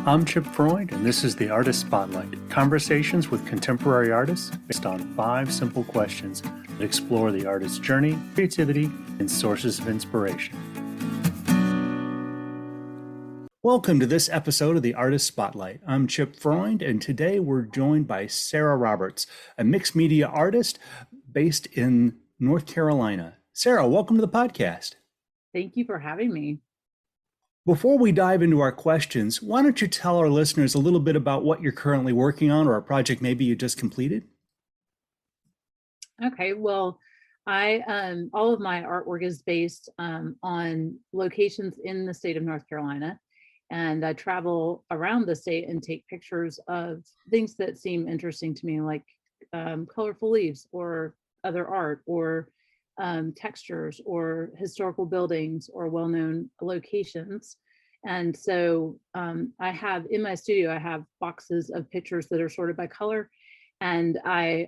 I'm Chip Freund, and this is the Artist Spotlight, conversations with contemporary artists based on 5 simple questions that explore the artist's journey, creativity, and sources of inspiration. Welcome to this episode of the Artist Spotlight. I'm Chip Freund, and today we're joined by Sara Roberts, a mixed media artist based in North Carolina. Sara, welcome to the podcast. Thank you for having me. Before we dive into our questions, why don't you tell our listeners a little bit about what you're currently working on or a project maybe you just completed? Okay, well, all of my artwork is based on locations in the state of North Carolina, and I travel around the state and take pictures of things that seem interesting to me, like colorful leaves or other art or textures or historical buildings or well-known locations. And so I have in my studio, I have boxes of pictures that are sorted by color, and I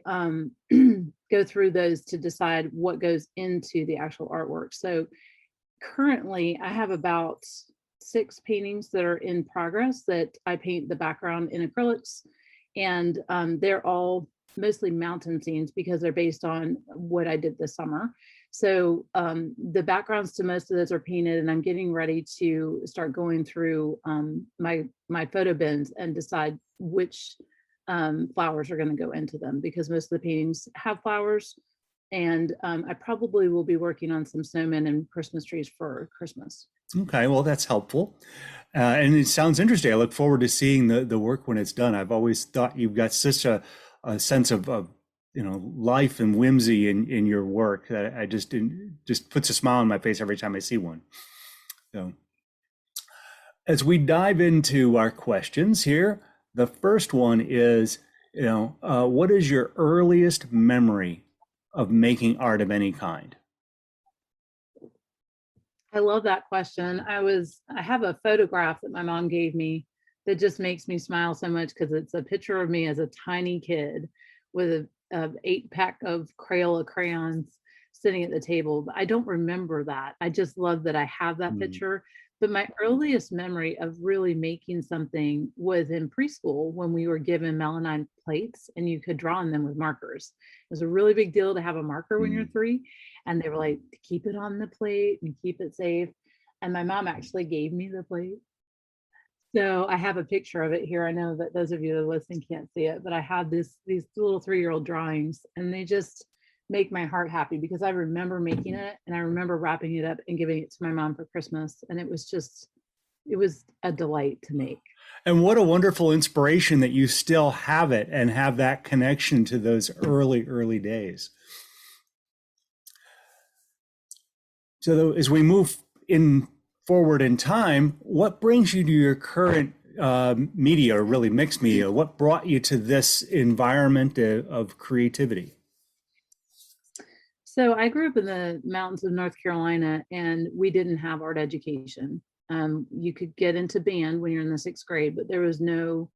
go through those to decide what goes into the actual artwork. So currently I have about 6 paintings that are in progress that I paint the background in acrylics, and they're all mostly mountain scenes because they're based on what I did this summer. So the backgrounds to most of those are painted, and I'm getting ready to start going through my photo bins and decide which flowers are going to go into them, because most of the paintings have flowers, and I probably will be working on some snowmen and Christmas trees for Christmas. Okay, well, that's helpful. And it sounds interesting. I look forward to seeing the work when it's done. I've always thought you've got such a sense of life and whimsy in your work that I just puts a smile on my face every time I see one. So as we dive into our questions here, the first one is, what is your earliest memory of making art of any kind? I love that question. I have a photograph that my mom gave me that just makes me smile so much, because it's a picture of me as a tiny kid with a 8-pack of Crayola crayons sitting at the table. But I don't remember that. I just love that I have that picture. But my earliest memory of really making something was in preschool, when we were given melamine plates and you could draw on them with markers. It was a really big deal to have a marker when you're 3. And they were like, keep it on the plate and keep it safe. And my mom actually gave me the plate. So I have a picture of it here. I know that those of you that are listening can't see it, but I have these little 3-year-old drawings, and they just make my heart happy, because I remember making it, and I remember wrapping it up and giving it to my mom for Christmas. And it was a delight to make. And what a wonderful inspiration that you still have it and have that connection to those early days. So as we move forward in time, what brings you to your current media, or really mixed media? What brought you to this environment of creativity? So I grew up in the mountains of North Carolina, and we didn't have art education. You could get into band when you're in the 6th grade, but there was no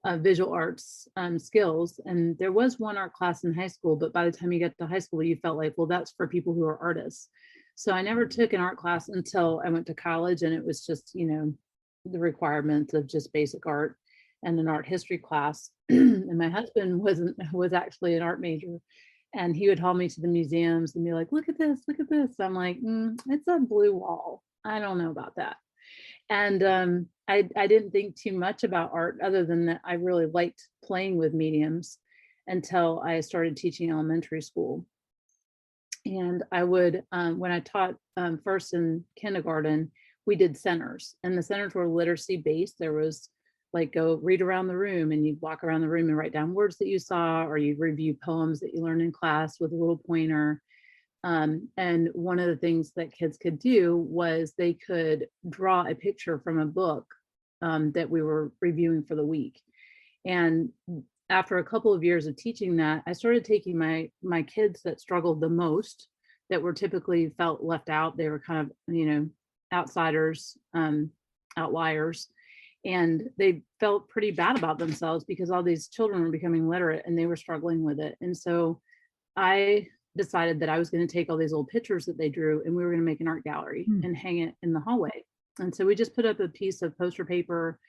visual arts skills. And there was one art class in high school, but by the time you get to high school, you felt like, well, that's for people who are artists. So I never took an art class until I went to college, and it was just, the requirements of just basic art and an art history class. And my husband was actually an art major, and he would haul me to the museums and be like, look at this, look at this. I'm like, it's a blue wall. I don't know about that. And I didn't think too much about art, other than that I really liked playing with mediums, until I started teaching elementary school. And I would, when I taught first and kindergarten, we did centers, and the centers were literacy based. There was like, go read around the room, and you'd walk around the room and write down words that you saw, or you'd review poems that you learned in class with a little pointer. And one of the things that kids could do was they could draw a picture from a book that we were reviewing for the week. And after a couple of years of teaching that, I started taking my kids that struggled the most, that were typically felt left out. They were kind of, outsiders, outliers, and they felt pretty bad about themselves because all these children were becoming literate and they were struggling with it. And so I decided that I was going to take all these old pictures that they drew, and we were going to make an art gallery and hang it in the hallway. And so we just put up a piece of poster paper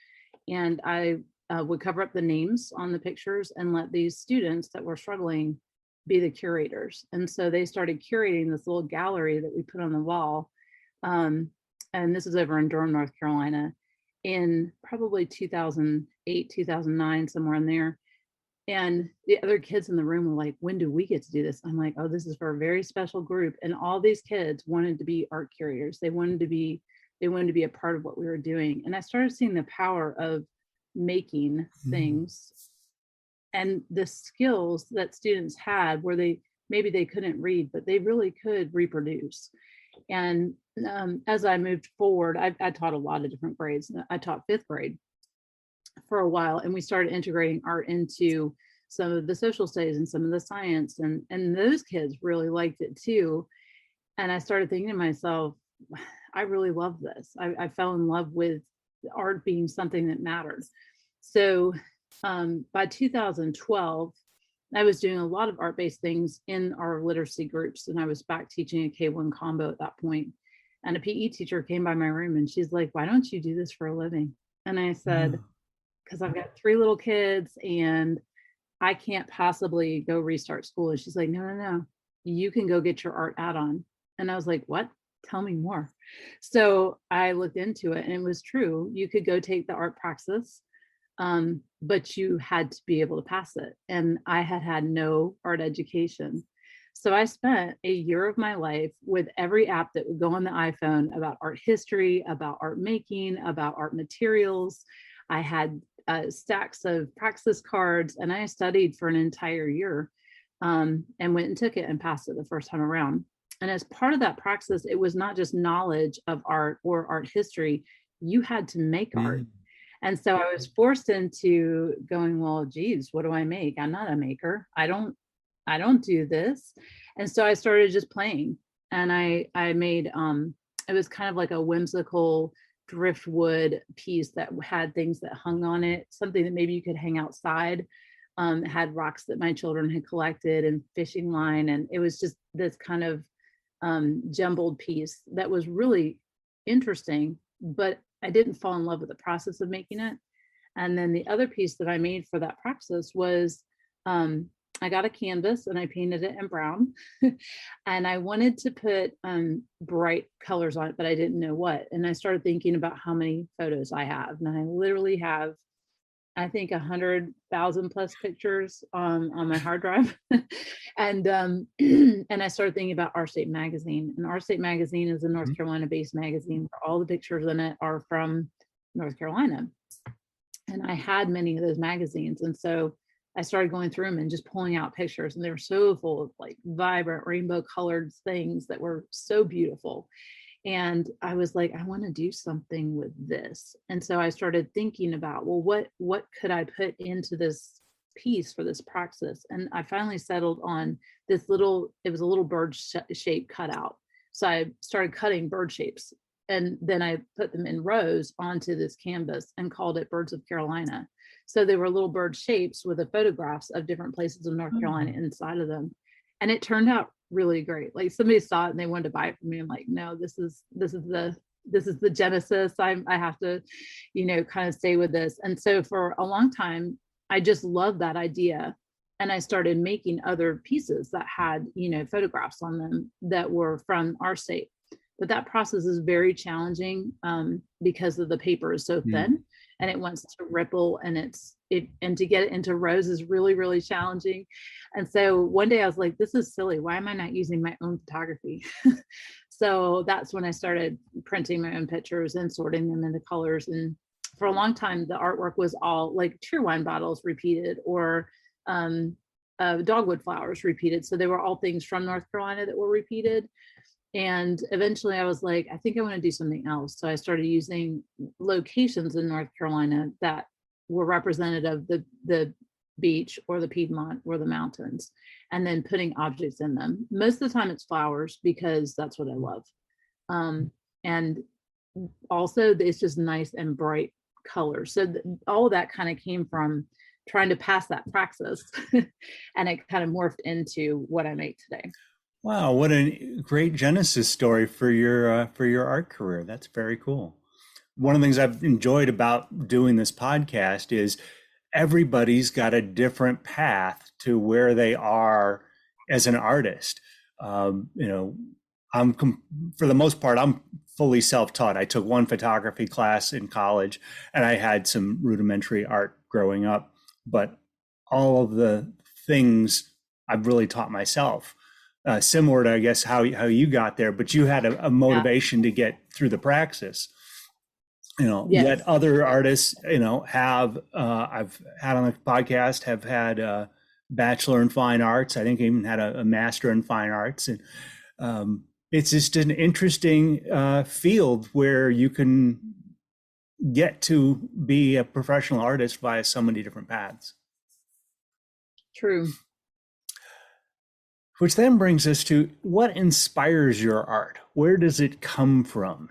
And I would cover up the names on the pictures and let these students that were struggling be the curators. And so they started curating this little gallery that we put on the wall. Um, and this is over in Durham, North Carolina, in probably 2008, 2009, somewhere in there. And the other kids in the room were like, when do we get to do this? I'm like, oh, this is for a very special group. And all these kids wanted to be art curators. They wanted to be a part of what we were doing. And I started seeing the power of making Mm. things and the skills that students had where maybe they couldn't read, but they really could reproduce. And as I moved forward, I taught a lot of different grades. I taught fifth grade for a while, and we started integrating art into some of the social studies and some of the science, and those kids really liked it too. And I started thinking to myself, I really love this. I fell in love with art being something that mattered. So by 2012, I was doing a lot of art-based things in our literacy groups, and I was back teaching a K1 combo at that point. And a PE teacher came by my room and she's like, why don't you do this for a living? And I said, Yeah. because I've got three little kids and I can't possibly go restart school. And she's like, no, no, no, you can go get your art add-on. And I was like, what? Tell me more. So I looked into it and it was true. You could go take the art praxis, but you had to be able to pass it. And I had had no art education. So I spent a year of my life with every app that would go on the iPhone about art history, about art making, about art materials. I had stacks of praxis cards and I studied for an entire year, and went and took it and passed it the first time around. And as part of that praxis, it was not just knowledge of art or art history, you had to make art. Mm. And so I was forced into going, well, geez, what do I make? I'm not a maker. I don't do this. And so I started just playing. And I made it was kind of like a whimsical driftwood piece that had things that hung on it, something that maybe you could hang outside. It had rocks that my children had collected and fishing line. And it was just this kind of jumbled piece that was really interesting, but I didn't fall in love with the process of making it. And then the other piece that I made for that praxis was I got a canvas and I painted it in brown. And I wanted to put bright colors on it, but I didn't know what. And I started thinking about how many photos I have. And I literally have, I think, 100,000 plus pictures on my hard drive. And and I started thinking about Our State Magazine. And Our State Magazine is a North Mhm. Carolina based magazine where all the pictures in it are from North Carolina. And I had many of those magazines. And so I started going through them and just pulling out pictures. And they were so full of like vibrant rainbow colored things that were so beautiful. And I was like, I want to do something with this. And so I started thinking about, well, what could I put into this piece for this praxis? And I finally settled on this little, it was a little bird shape cutout. So I started cutting bird shapes and then I put them in rows onto this canvas and called it Birds of Carolina. So they were little bird shapes with the photographs of different places in North Carolina Oh. inside of them. And it turned out really great. Like somebody saw it and they wanted to buy it from me. I'm like, no, this is the genesis. I have to, kind of stay with this. And so for a long time, I just loved that idea. And I started making other pieces that had, photographs on them that were from our state. But that process is very challenging because of the paper is so Mm. thin and it wants to ripple and and to get it into rows is really, really challenging. And so one day I was like, this is silly. Why am I not using my own photography? So that's when I started printing my own pictures and sorting them into colors. And for a long time, the artwork was all like cheer wine bottles repeated or dogwood flowers repeated. So they were all things from North Carolina that were repeated. And eventually I was like, I think I want to do something else. So I started using locations in North Carolina that were representative of the beach or the Piedmont or the mountains, and then putting objects in them. Most of the time it's flowers because that's what I love. And also it's just nice and bright colors. So all of that kind of came from trying to pass that praxis and it kind of morphed into what I make today. Wow, what a great genesis story for your art career. That's very cool. One of the things I've enjoyed about doing this podcast is everybody's got a different path to where they are as an artist. You know, for the most part, I'm fully self-taught. I took one photography class in college, and I had some rudimentary art growing up, but all of the things I've really taught myself. Similar to, I guess, how you got there, but you had a Yeah. motivation to get through the praxis. You know, yet Yes. other artists, you know, have I've had on the podcast have had a bachelor in fine arts. I think I even had a master in fine arts, and it's just an interesting field where you can get to be a professional artist via so many different paths. True. Which then brings us to what inspires your art? Where does it come from?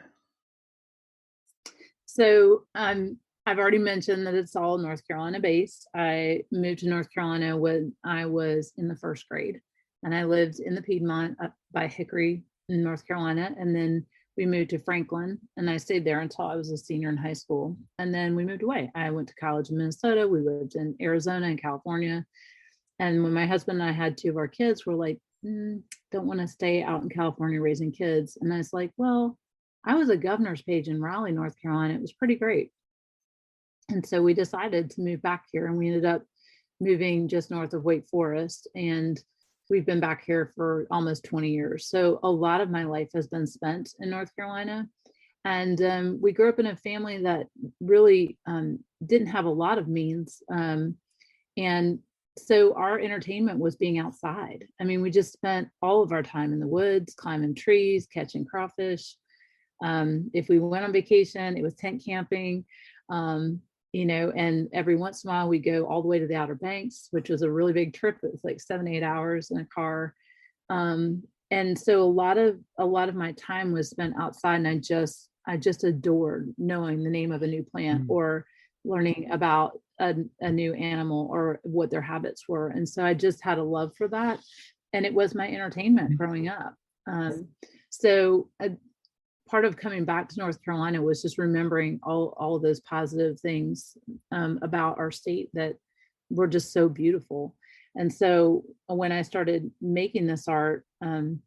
So I've already mentioned that it's all North Carolina based. I moved to North Carolina when I was in the first grade, and I lived in the Piedmont up by Hickory in North Carolina. And then we moved to Franklin, and I stayed there until I was a senior in high school. And then we moved away. I went to college in Minnesota. We lived in Arizona and California. And when my husband and I had two of our kids, we're like, don't want to stay out in California raising kids. And I was like, well, I was a governor's page in Raleigh, North Carolina. It was pretty great. And so we decided to move back here, and we ended up moving just north of Wake Forest. And we've been back here for almost 20 years. So a lot of my life has been spent in North Carolina. And we grew up in a family that really didn't have a lot of means. And so our entertainment was being outside. I mean, we just spent all of our time in the woods, climbing trees, catching crawfish. If we went on vacation, it was tent camping, you know, and every once in a while we go all the way to the Outer Banks, which was a really big trip. It was like 7, 8 hours in a car. And so a lot of my time was spent outside, and I just adored knowing the name of a new plant or learning about a new animal or what their habits were. And so I just had a love for that. And it was my entertainment growing up. So part of coming back to North Carolina was just remembering all of those positive things about our state that were just so beautiful. And so when I started making this art and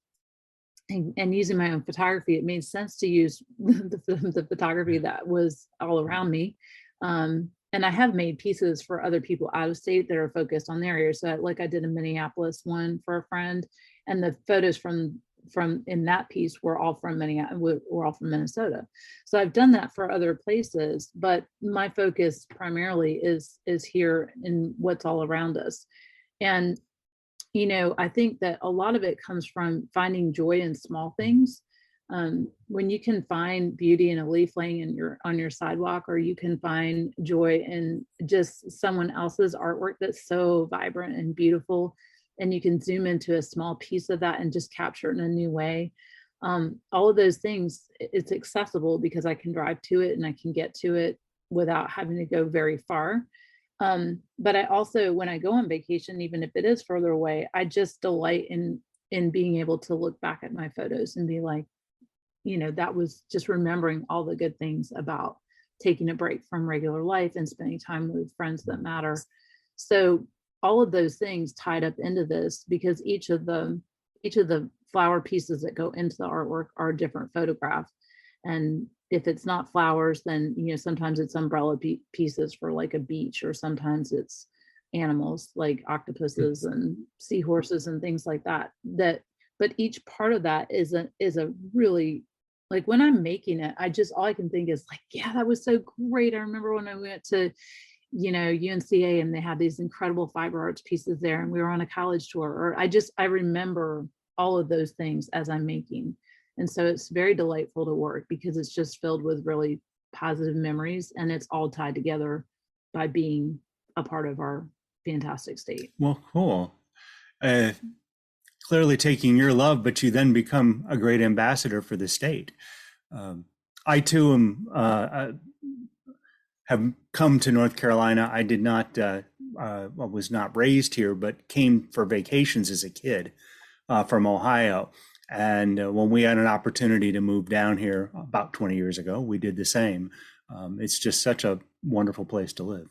using my own photography, it made sense to use the photography that was all around me. And I have made pieces for other people out of state that are focused on their area. So like I did a Minneapolis one for a friend, and the photos from in that piece were all from Minneapolis, were all from Minnesota. So I've done that for other places, but my focus primarily is here in what's all around us. And you know, I think that a lot of it comes from finding joy in small things. When you can find beauty in a leaf laying on your sidewalk, or you can find joy in just someone else's artwork that's so vibrant and beautiful, and you can zoom into a small piece of that and just capture it in a new way. All of those things, it's accessible because I can drive to it and I can get to it without having to go very far. But I also, when I go on vacation, even if it is further away, I just delight in being able to look back at my photos and be like, you know, that was just remembering all the good things about taking a break from regular life and spending time with friends that matter. So all of those things tied up into this, because each of the flower pieces that go into the artwork are a different photograph. And if it's not flowers, then, you know, sometimes it's umbrella pieces for like a beach, or sometimes it's animals like octopuses and seahorses and things like that. But each part of that is a really, like, when I'm making it, all I can think is like, yeah, that was so great. I remember when I went to, you know, UNCA, and they had these incredible fiber arts pieces there, and we were on a college tour, or I remember all of those things as I'm making. And so it's very delightful to work because it's just filled with really positive memories, and it's all tied together by being a part of our fantastic state. Well, cool. Uh, Clearly taking your love, but you then become a great ambassador for the state. I too am have come to North Carolina. I did not, was not raised here, but came for vacations as a kid from Ohio. And when we had an opportunity to move down here about 20 years ago, we did the same. It's just such a wonderful place to live.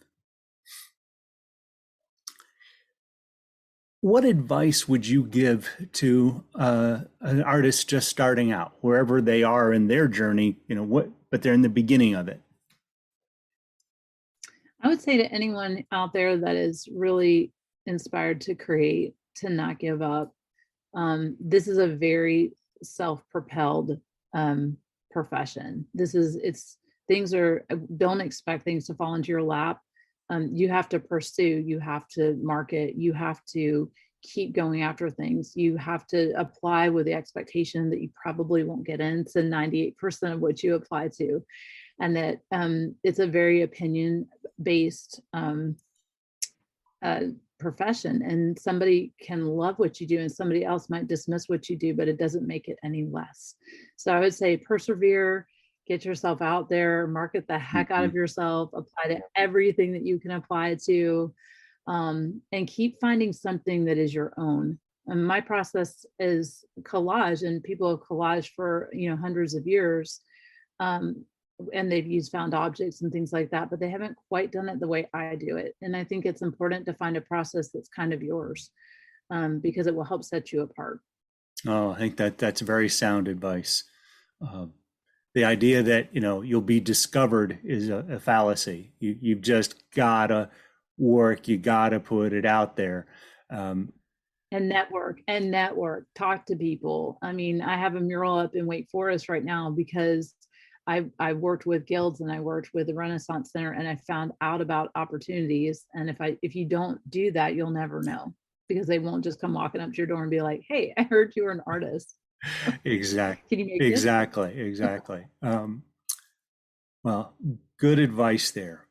What advice would you give to an artist just starting out, wherever they are in their journey? But they're in the beginning of it. I would say to anyone out there that is really inspired to create, to not give up. This is a very self-propelled profession. It's things are, don't expect things to fall into your lap. You have to pursue, you have to market, you have to keep going after things. You have to apply with the expectation that you probably won't get into 98% of what you apply to. And that it's a very opinion based profession, and somebody can love what you do and somebody else might dismiss what you do, but it doesn't make it any less. So I would say persevere, get yourself out there, market the heck out of yourself, apply to everything that you can apply to, and keep finding something that is your own. And my process is collage, and people have collaged for hundreds of years. And they've used found objects and things like that, but they haven't quite done it the way I do it. And I think it's important to find a process that's kind of yours, because it will help set you apart. Oh, I think that's very sound advice. The idea that you'll be discovered is a fallacy. You've just gotta work. You gotta put it out there. And network, talk to people. I mean, I have a mural up in Wake Forest right now because I worked with guilds and I worked with the Renaissance Center, and I found out about opportunities. And if you don't do that, you'll never know, because they won't just come walking up to your door and be like, "Hey, I heard you were an artist. Can you make this?" Exactly. Well, good advice there.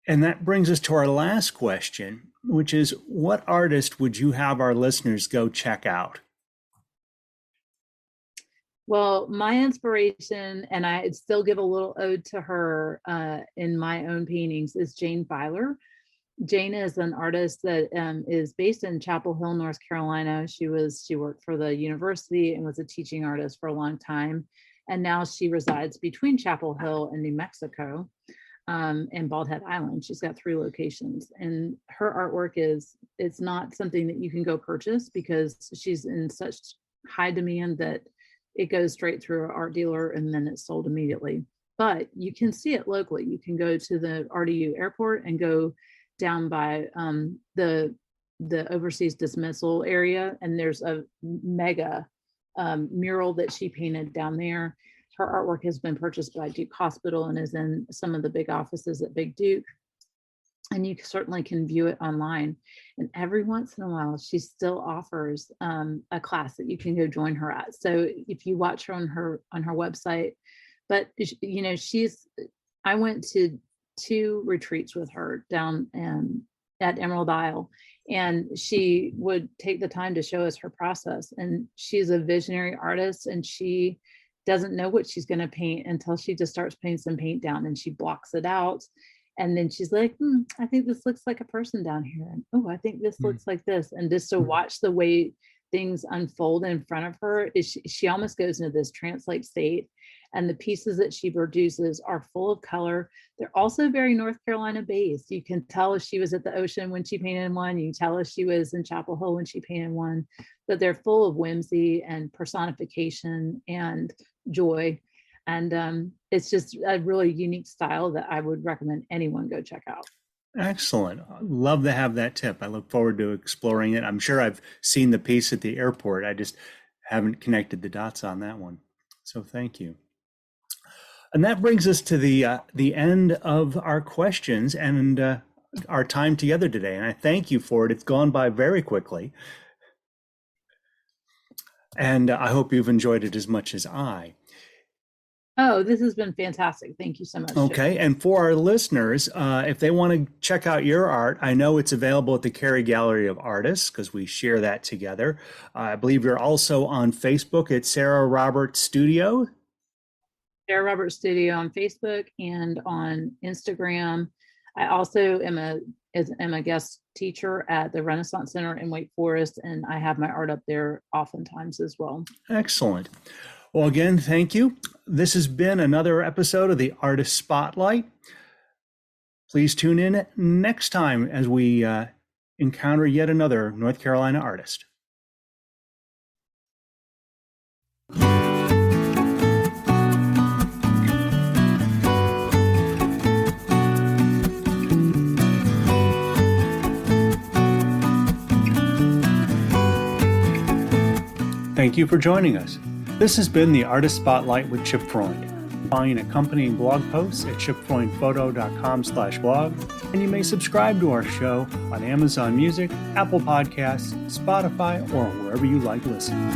And that brings us to our last question, which is, what artist would you have our listeners go check out? Well, my inspiration, and I still give a little ode to her in my own paintings, is Jane Filer. Jane is an artist that is based in Chapel Hill, North Carolina. She worked for the university and was a teaching artist for a long time. And now she resides between Chapel Hill and New Mexico, and Bald Head Island. She's got 3 locations. And her artwork it's not something that you can go purchase because she's in such high demand that it goes straight through an art dealer and then it's sold immediately. But you can see it locally. You can go to the RDU airport and go down by the overseas dismissal area, and there's a mega mural that she painted down there. Her artwork has been purchased by Duke Hospital and is in some of the big offices at Big Duke. And you certainly can view it online. And every once in a while, she still offers a class that you can go join her at. So if you watch her on her website, but I went to 2 retreats with her down at Emerald Isle, and she would take the time to show us her process. And she's a visionary artist, and she doesn't know what she's going to paint until she just starts putting some paint down, and she blocks it out. And then she's like, I think this looks like a person down here. And oh, I think this looks like this. And just to watch the way things unfold in front of her, she almost goes into this trance-like state. And the pieces that she produces are full of color. They're also very North Carolina based. You can tell if she was at the ocean when she painted one. You can tell if she was in Chapel Hill when she painted one. But they're full of whimsy and personification and joy. And it's just a really unique style that I would recommend anyone go check out. Excellent. Love to have that tip. I look forward to exploring it. I'm sure I've seen the piece at the airport. I just haven't connected the dots on that one. So thank you. And that brings us to the end of our questions and our time together today. And I thank you for it. It's gone by very quickly. And I hope you've enjoyed it as much as I. Oh, this has been fantastic. Thank you so much. Okay. And for our listeners, if they want to check out your art, I know it's available at the Cary Gallery of Artists because we share that together. I believe you're also on Facebook at Sara Roberts Studio. Sara Roberts Studio on Facebook and on Instagram. I also am a guest teacher at the Renaissance Center in Wake Forest, and I have my art up there oftentimes as well. Excellent. Well, again, thank you. This has been another episode of the Artist Spotlight. Please tune in next time as we encounter yet another North Carolina artist. Thank you for joining us. This has been the Artist Spotlight with Chip Freund. Find accompanying blog posts at chipfreundphoto.com/blog, and you may subscribe to our show on Amazon Music, Apple Podcasts, Spotify, or wherever you like listening.